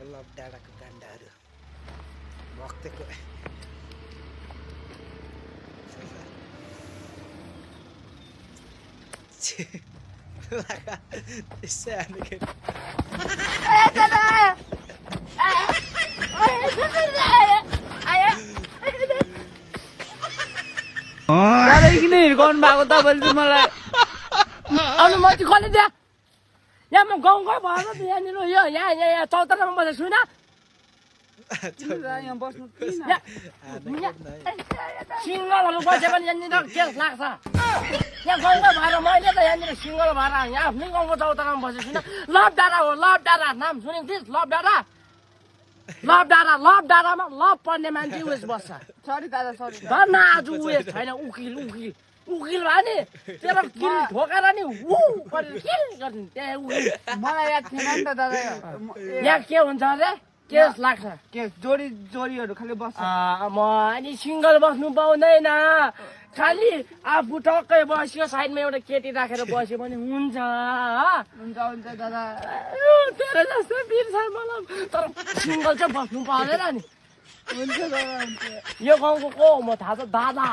love डाँडाको काण्डहरू भक्तको त्यसै हानेको किन हिर्काउनु भएको तपाईँले चाहिँ मलाई आउनु म चाहिँ कसले त्यहाँ यहाँ म गाउँकै भएर त यहाँनिर यो यहाँ चौतारामा बसेको छुइनँ यहाँ बस्नु सिङ्गलहरू बस्यो भने यहाँनिर केस लाग्छ यहाँ गाउँकै भएर मैले त यहाँनिर सिङ्गल भएर यहाँ आफ्नै गाउँको चौतारामा बसेको छुइनँ लभ डाँडा हो लभ डाँडा नाम सुनेको थिइस् लभ डाँडा लभ डाँडामा लभ पर्ने मान्छे उयस बस्छ सरी दादा सरी धन्न आज उयस छैन उकिल भयो नि तेरो किल ठोकेर नि उ गरेर किल गर्ने त्यहाँ उकिल मलाई याद थिएन नि त दादा यहाँ के हुन्छ अरे केस लाग्छ के जोडीहरू खालि बस्छ म अनि सिङ्गल बस्नु पाउँदैन खालि आफू टक्कै बस्यो साइडमा एउटा केटी राखेर बस्यो भने हुन्छ हुन्छ हुन्छ दादा तेरो जस्तो बिर्छ मलाई तर सिङ्गल चाहिँ बस्नु पाउँदैन नि हुन्छ दादा यो गाउँको को हो म थाहा छ दादा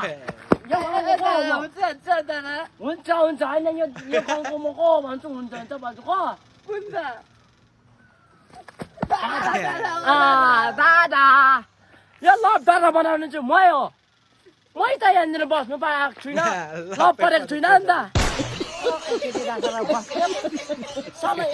यो गाउँको को हो म हुन्छ दादा हुन्छ होइन यो गाउँको म को भन्छु हुन्छ भन्छु को हुन्छ दादा यो लभ डाँडा बनाउने चाहिँ मै हो मै त यहाँनिर बस्नु पाएको छुइनँ लभ परेको छुइनँ नि त केटी राखेर बस्यो सबै